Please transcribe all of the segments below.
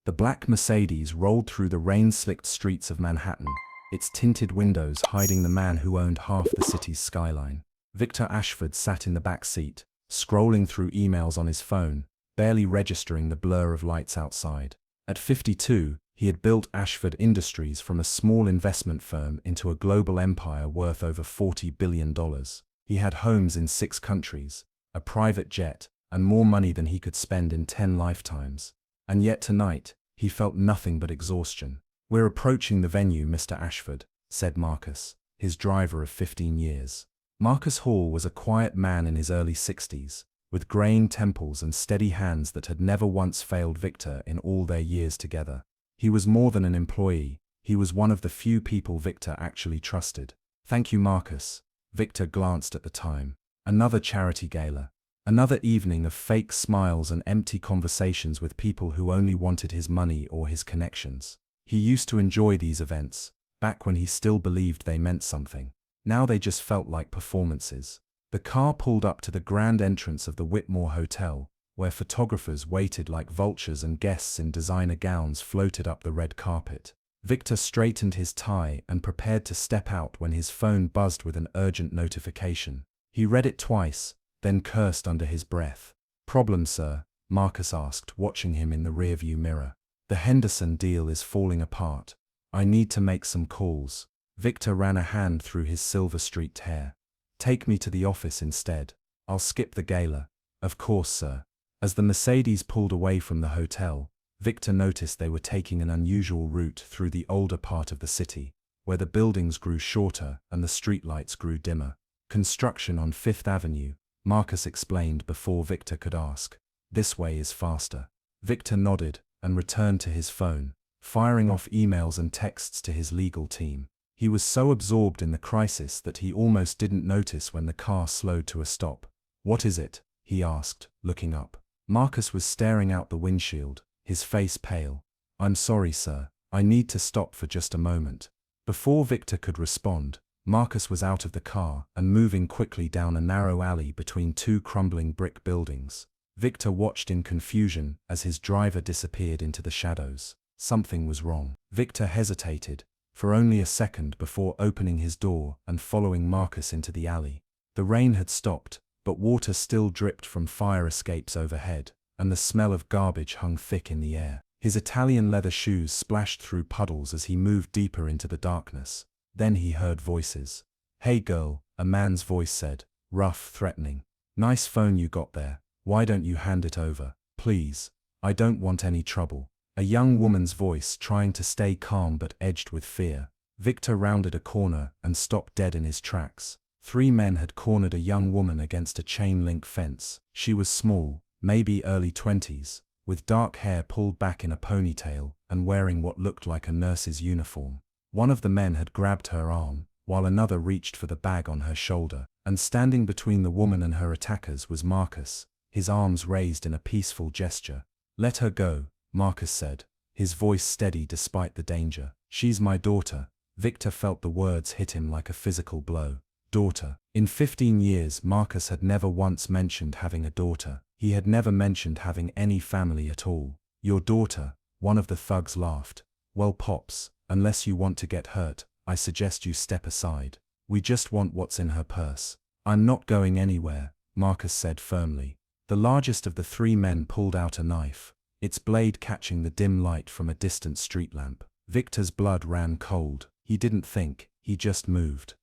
The black Mercedes rolled through the rain-slicked streets of Manhattan, its tinted windows hiding the man who owned half the city's skyline. Victor Ashford sat in the back seat, scrolling through emails on his phone, barely registering the blur of lights outside. At 52, he had built Ashford Industries from a small investment firm into a global empire worth over $40 billion. He had homes in 6 countries, a private jet, and more money than he could spend in 10 lifetimes. And yet tonight, he felt nothing but exhaustion. "We're approaching the venue, Mr. Ashford," said Marcus, his driver of 15 years. Marcus Hall was a quiet man in his early 60s, with graying temples and steady hands that had never once failed Victor in all their years together. He was more than an employee, he was one of the few people Victor actually trusted. "Thank you, Marcus." Victor glanced at the time. Another charity gala. Another evening of fake smiles and empty conversations with people who only wanted his money or his connections. He used to enjoy these events, back when he still believed they meant something. Now they just felt like performances. The car pulled up to the grand entrance of the Whitmore Hotel, where photographers waited like vultures and guests in designer gowns floated up the red carpet. Victor straightened his tie and prepared to step out when his phone buzzed with an urgent notification. He read it twice, then cursed under his breath. "Problem, sir?" Marcus asked, watching him in the rearview mirror. "The Henderson deal is falling apart. I need to make some calls." Victor ran a hand through his silver-streaked hair. "Take me to the office instead. I'll skip the gala." "Of course, sir." As the Mercedes pulled away from the hotel, Victor noticed they were taking an unusual route through the older part of the city, where the buildings grew shorter and the streetlights grew dimmer. "Construction on 5th Avenue, Marcus explained before Victor could ask. "This way is faster." Victor nodded and returned to his phone, firing off emails and texts to his legal team. He was so absorbed in the crisis that he almost didn't notice when the car slowed to a stop. "What is it?" he asked, looking up. Marcus was staring out the windshield, his face pale. "I'm sorry, sir. I need to stop for just a moment." Before Victor could respond, Marcus was out of the car and moving quickly down a narrow alley between 2 crumbling brick buildings. Victor watched in confusion as his driver disappeared into the shadows. Something was wrong. Victor hesitated for only a second before opening his door and following Marcus into the alley. The rain had stopped, but water still dripped from fire escapes overhead, and the smell of garbage hung thick in the air. His Italian leather shoes splashed through puddles as he moved deeper into the darkness. Then he heard voices. "Hey girl," a man's voice said, rough, threatening. "Nice phone you got there. Why don't you hand it over, please? I don't want any trouble." A young woman's voice, trying to stay calm but edged with fear. Victor rounded a corner and stopped dead in his tracks. 3 men had cornered a young woman against a chain-link fence. She was small, maybe early 20s, with dark hair pulled back in a ponytail and wearing what looked like a nurse's uniform. One of the men had grabbed her arm, while another reached for the bag on her shoulder, and standing between the woman and her attackers was Marcus, his arms raised in a peaceful gesture. "Let her go," Marcus said, his voice steady despite the danger. "She's my daughter." Victor felt the words hit him like a physical blow. Daughter. In 15 years, Marcus had never once mentioned having a daughter. He had never mentioned having any family at all. "Your daughter," one of the thugs laughed. "Well, Pops, unless you want to get hurt, I suggest you step aside. We just want what's in her purse." "I'm not going anywhere," Marcus said firmly. The largest of the 3 men pulled out a knife, its blade catching the dim light from a distant street lamp. Victor's blood ran cold. He didn't think, he just moved.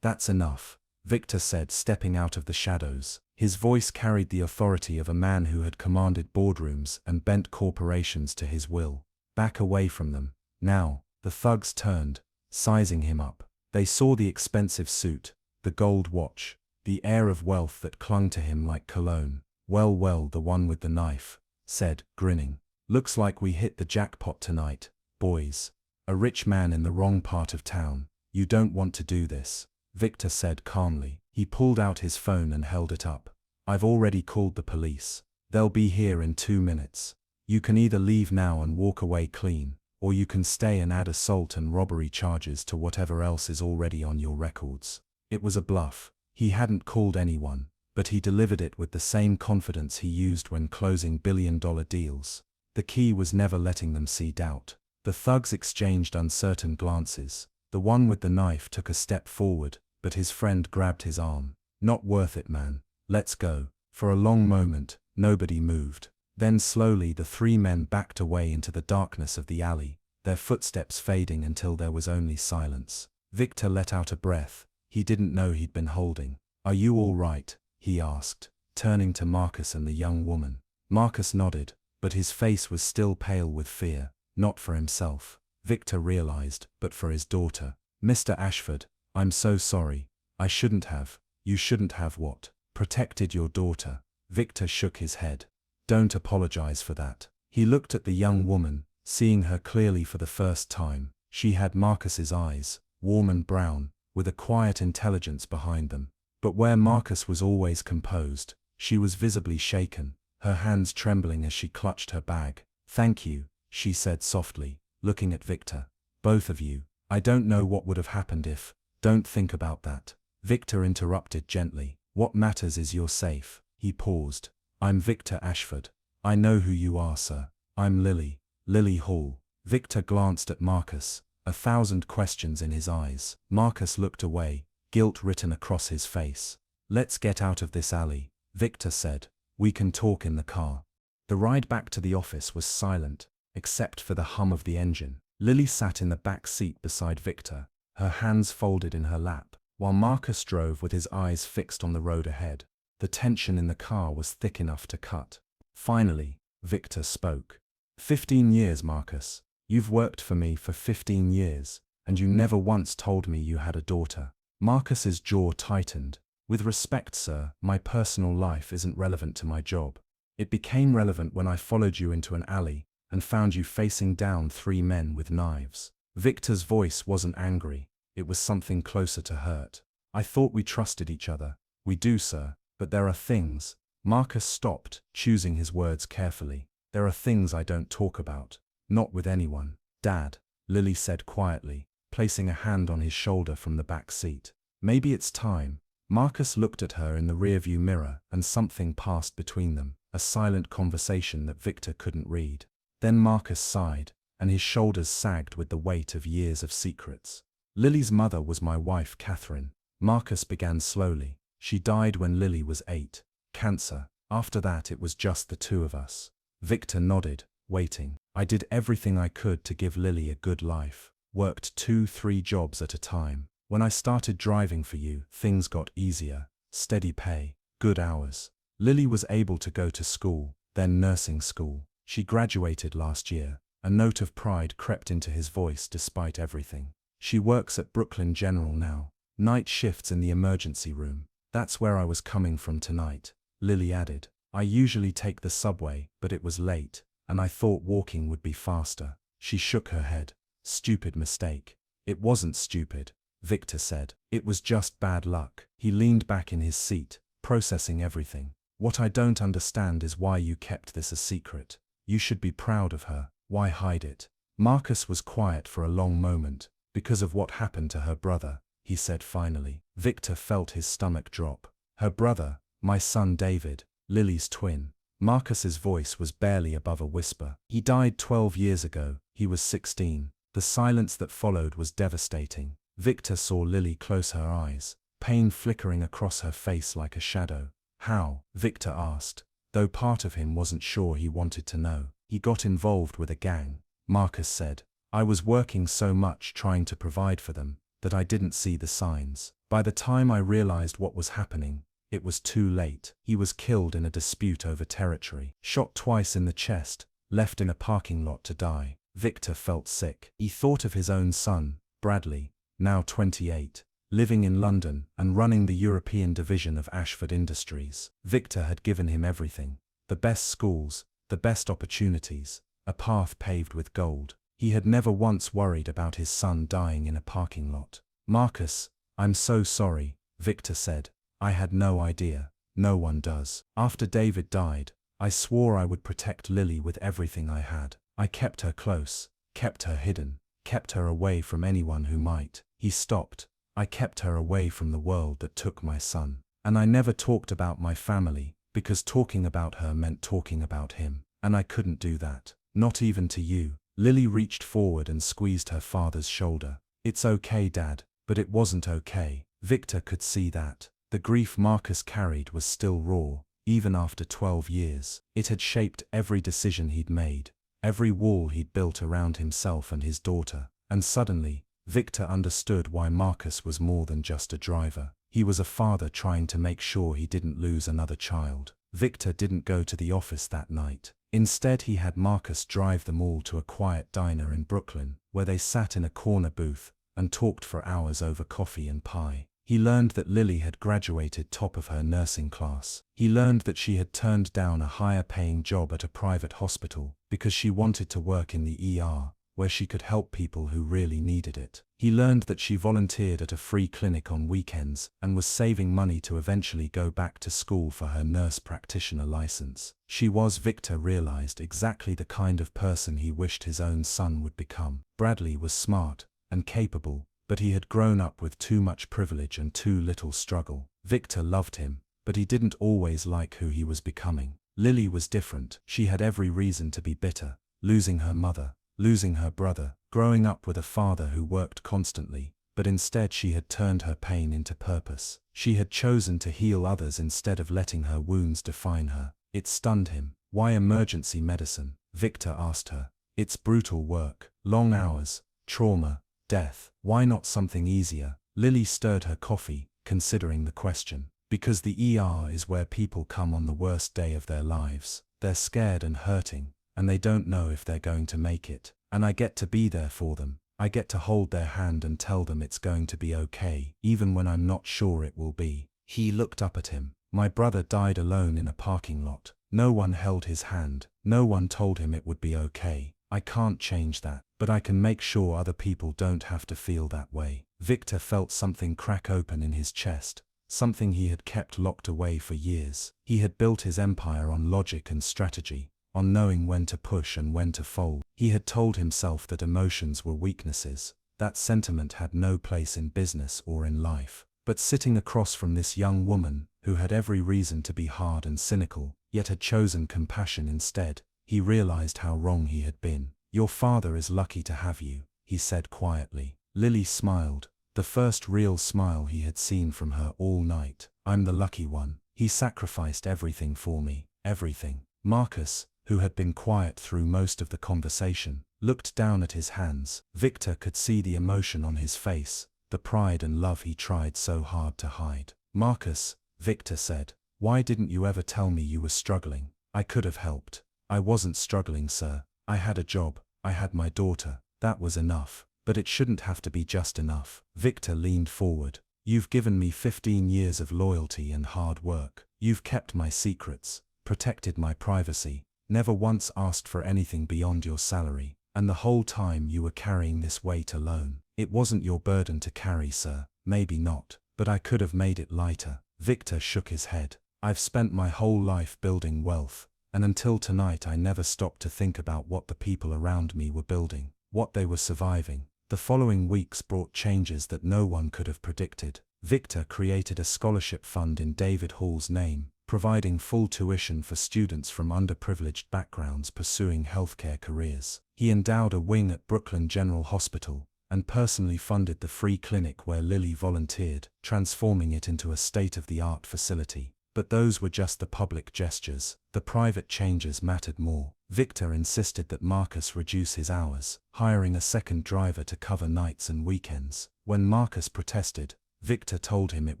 "That's enough," Victor said, stepping out of the shadows. His voice carried the authority of a man who had commanded boardrooms and bent corporations to his will. "Back away from them. Now." The thugs turned, sizing him up. They saw the expensive suit, the gold watch, the air of wealth that clung to him like cologne. Well, the one with the knife said, grinning. "Looks like we hit the jackpot tonight, boys. A rich man in the wrong part of town. You don't want to do this," Victor said calmly. He pulled out his phone and held it up. "I've already called the police. They'll be here in 2 minutes. You can either leave now and walk away clean, or you can stay and add assault and robbery charges to whatever else is already on your records." It was a bluff. He hadn't called anyone, but he delivered it with the same confidence he used when closing billion-dollar deals. The key was never letting them see doubt. The thugs exchanged uncertain glances. The one with the knife took a step forward, but his friend grabbed his arm. "Not worth it, man. Let's go." For a long moment, nobody moved. Then slowly the three men backed away into the darkness of the alley, their footsteps fading until there was only silence. Victor let out a breath. He didn't know he'd been holding. "Are you all right?" he asked, turning to Marcus and the young woman. Marcus nodded, but his face was still pale with fear, not for himself, Victor realized, but for his daughter. "Mr. Ashford, I'm so sorry. I shouldn't have." "You shouldn't have what?" "Protected your daughter." Victor shook his head. "Don't apologize for that." He looked at the young woman, seeing her clearly for the first time. She had Marcus's eyes, warm and brown, with a quiet intelligence behind them. But where Marcus was always composed, she was visibly shaken, her hands trembling as she clutched her bag. "Thank you," she said softly, looking at Victor. "Both of you. I don't know what would have happened if—" "Don't think about that." Victor interrupted gently. "What matters is you're safe." He paused. "I'm Victor Ashford. I know who you are, sir. I'm Lily Hall." Victor glanced at Marcus, 1,000 questions in his eyes. Marcus looked away, guilt written across his face. "Let's get out of this alley," Victor said. "We can talk in the car." The ride back to the office was silent, except for the hum of the engine. Lily sat in the back seat beside Victor, her hands folded in her lap, while Marcus drove with his eyes fixed on the road ahead. The tension in the car was thick enough to cut. Finally, Victor spoke. 15 years, Marcus. You've worked for me for 15 years, and you never once told me you had a daughter." Marcus's jaw tightened. "With respect, sir, my personal life isn't relevant to my job. It became relevant when I followed you into an alley and found you facing down 3 men with knives." Victor's voice wasn't angry. It was something closer to hurt. "I thought we trusted each other." "We do, sir, but there are things—" Marcus stopped, choosing his words carefully. "There are things I don't talk about. Not with anyone." "Dad," Lily said quietly, placing a hand on his shoulder from the back seat. "Maybe it's time." Marcus looked at her in the rearview mirror and something passed between them, a silent conversation that Victor couldn't read. Then Marcus sighed, and his shoulders sagged with the weight of years of secrets. "Lily's mother was my wife, Catherine." Marcus began slowly. "She died when Lily was 8. Cancer. After that it was just the 2 of us." Victor nodded, waiting. "I did everything I could to give Lily a good life. Worked 2-3 jobs at a time. When I started driving for you, things got easier. Steady pay, good hours. Lily was able to go to school, then nursing school. She graduated last year." A note of pride crept into his voice despite everything. "She works at Brooklyn General now. Night shifts in the emergency room." "That's where I was coming from tonight," Lily added. "I usually take the subway, but it was late, and I thought walking would be faster." She shook her head. "Stupid mistake." "It wasn't stupid," Victor said. "It was just bad luck." He leaned back in his seat, processing everything. "What I don't understand is why you kept this a secret. You should be proud of her. Why hide it?" Marcus was quiet for a long moment. "Because of what happened to her brother," he said finally. Victor felt his stomach drop. "Her brother, my son David, Lily's twin." Marcus's voice was barely above a whisper. "He died 12 years ago. He was 16. The silence that followed was devastating. Victor saw Lily close her eyes, pain flickering across her face like a shadow. "How?" Victor asked, though part of him wasn't sure he wanted to know. "He got involved with a gang," Marcus said. "I was working so much trying to provide for them that I didn't see the signs. By the time I realized what was happening, it was too late. He was killed in a dispute over territory, shot twice in the chest, left in a parking lot to die." Victor felt sick. He thought of his own son, Bradley, now 28, living in London and running the European division of Ashford Industries. Victor had given him everything: the best schools, the best opportunities, a path paved with gold. He had never once worried about his son dying in a parking lot. "Marcus, I'm so sorry," Victor said. "I had no idea. No one does. After David died, I swore I would protect Lily with everything I had. I kept her close, kept her hidden, kept her away from anyone who might." He stopped. "I kept her away from the world that took my son. And I never talked about my family, because talking about her meant talking about him. And I couldn't do that." Not even to you. Lily reached forward and squeezed her father's shoulder. It's okay, Dad. But it wasn't okay. Victor could see that. The grief Marcus carried was still raw, even after 12 years. It had shaped every decision he'd made, every wall he'd built around himself and his daughter. And suddenly, Victor understood why Marcus was more than just a driver. He was a father trying to make sure he didn't lose another child. Victor didn't go to the office that night. Instead, he had Marcus drive them all to a quiet diner in Brooklyn, where they sat in a corner booth and talked for hours over coffee and pie. He learned that Lily had graduated top of her nursing class. He learned that she had turned down a higher-paying job at a private hospital because she wanted to work in the ER, where she could help people who really needed it. He learned that she volunteered at a free clinic on weekends and was saving money to eventually go back to school for her nurse practitioner license. Victor realized, exactly the kind of person he wished his own son would become. Bradley was smart and capable, but he had grown up with too much privilege and too little struggle. Victor loved him, but he didn't always like who he was becoming. Lily was different. She had every reason to be bitter, losing her mother, losing her brother, growing up with a father who worked constantly, but instead she had turned her pain into purpose. She had chosen to heal others instead of letting her wounds define her. It stunned him. Why emergency medicine? Victor asked her. It's brutal work, long hours, trauma, death. Why not something easier? Lily stirred her coffee, considering the question. Because the ER is where people come on the worst day of their lives. They're scared and hurting, and they don't know if they're going to make it. And I get to be there for them. I get to hold their hand and tell them it's going to be okay, even when I'm not sure it will be. He looked up at him. My brother died alone in a parking lot. No one held his hand. No one told him it would be okay. I can't change that, but I can make sure other people don't have to feel that way. Victor felt something crack open in his chest, something he had kept locked away for years. He had built his empire on logic and strategy, on knowing when to push and when to fold. He had told himself that emotions were weaknesses, that sentiment had no place in business or in life. But sitting across from this young woman, who had every reason to be hard and cynical, yet had chosen compassion instead, he realized how wrong he had been. Your father is lucky to have you, he said quietly. Lily smiled, the first real smile he had seen from her all night. I'm the lucky one. He sacrificed everything for me, everything. Marcus, who had been quiet through most of the conversation, looked down at his hands. Victor could see the emotion on his face, the pride and love he tried so hard to hide. Marcus, Victor said, why didn't you ever tell me you were struggling? I could have helped. I wasn't struggling, sir. I had a job. I had my daughter. That was enough. But it shouldn't have to be just enough. Victor leaned forward. You've given me 15 years of loyalty and hard work. You've kept my secrets, protected my privacy, never once asked for anything beyond your salary. And the whole time you were carrying this weight alone. It wasn't your burden to carry, sir. Maybe not. But I could have made it lighter. Victor shook his head. I've spent my whole life building wealth. And until tonight I never stopped to think about what the people around me were building, what they were surviving. The following weeks brought changes that no one could have predicted. Victor created a scholarship fund in David Hall's name, providing full tuition for students from underprivileged backgrounds pursuing healthcare careers. He endowed a wing at Brooklyn General Hospital, and personally funded the free clinic where Lily volunteered, transforming it into a state-of-the-art facility. But those were just the public gestures. The private changes mattered more. Victor insisted that Marcus reduce his hours, hiring a second driver to cover nights and weekends. When Marcus protested, Victor told him it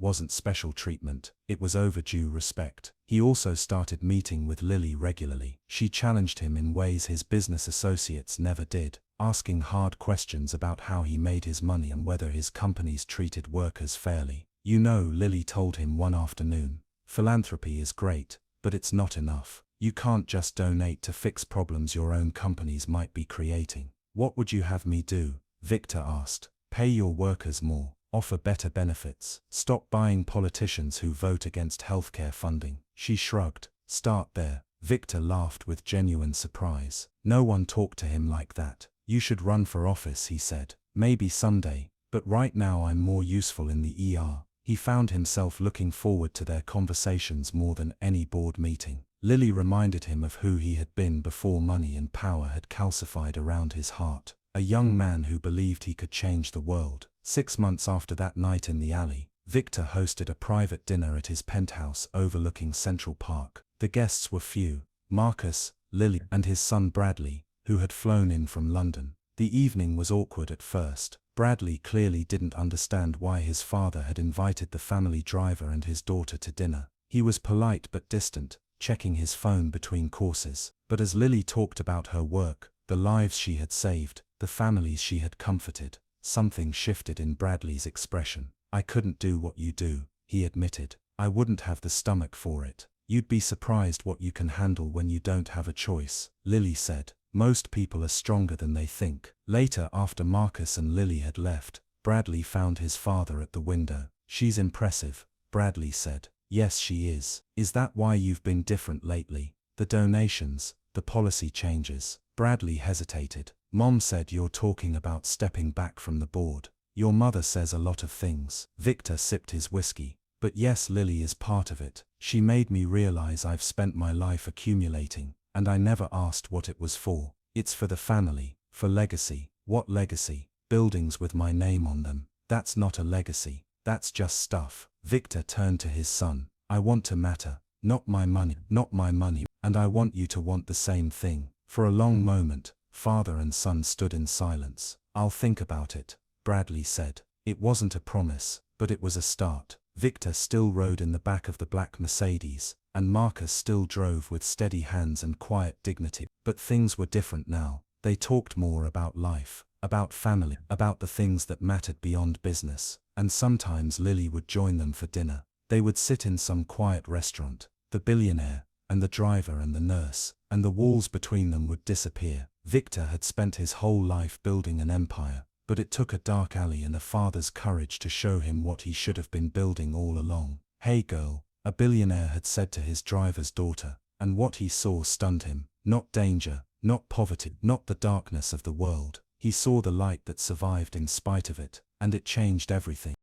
wasn't special treatment, it was overdue respect. He also started meeting with Lily regularly. She challenged him in ways his business associates never did, asking hard questions about how he made his money and whether his companies treated workers fairly. You know, Lily told him one afternoon, philanthropy is great, but it's not enough. You can't just donate to fix problems your own companies might be creating. What would you have me do? Victor asked. Pay your workers more, offer better benefits, stop buying politicians who vote against healthcare funding. She shrugged. Start there. Victor laughed with genuine surprise. No one talked to him like that. You should run for office, he said. Maybe someday, but right now I'm more useful in the ER. He found himself looking forward to their conversations more than any board meeting. Lily reminded him of who he had been before money and power had calcified around his heart. A young man who believed he could change the world. 6 months after that night in the alley, Victor hosted a private dinner at his penthouse overlooking Central Park. The guests were few: Marcus, Lily, and his son Bradley, who had flown in from London. The evening was awkward at first. Bradley clearly didn't understand why his father had invited the family driver and his daughter to dinner. He was polite but distant, checking his phone between courses. But as Lily talked about her work, the lives she had saved, the families she had comforted, something shifted in Bradley's expression. "I couldn't do what you do," he admitted. "I wouldn't have the stomach for it." "You'd be surprised what you can handle when you don't have a choice," Lily said. "Most people are stronger than they think." Later, after Marcus and Lily had left, Bradley found his father at the window. "She's impressive," Bradley said. "Yes, she is. Is that why you've been different lately? The donations, the policy changes?" Bradley hesitated. "Mom said you're talking about stepping back from the board. Your mother says a lot of things." Victor sipped his whiskey. "But yes, Lily is part of it. She made me realize I've spent my life accumulating, and I never asked what it was for. It's for the family, for legacy." "What legacy?" "Buildings with my name on them." "That's not a legacy. That's just stuff." Victor turned to his son. "I want to matter. Not my money. Not my money. And I want you to want the same thing." For a long moment, father and son stood in silence. "I'll think about it," Bradley said. It wasn't a promise, but it was a start. Victor still rode in the back of the black Mercedes, and Marcus still drove with steady hands and quiet dignity. But things were different now. They talked more about life, about family, about the things that mattered beyond business. And sometimes Lily would join them for dinner. They would sit in some quiet restaurant, the billionaire, and the driver and the nurse, and the walls between them would disappear. Victor had spent his whole life building an empire, but it took a dark alley and a father's courage to show him what he should have been building all along. "Hey girl," a billionaire had said to his driver's daughter, and what he saw stunned him. Not danger, not poverty, not the darkness of the world. He saw the light that survived in spite of it, and it changed everything.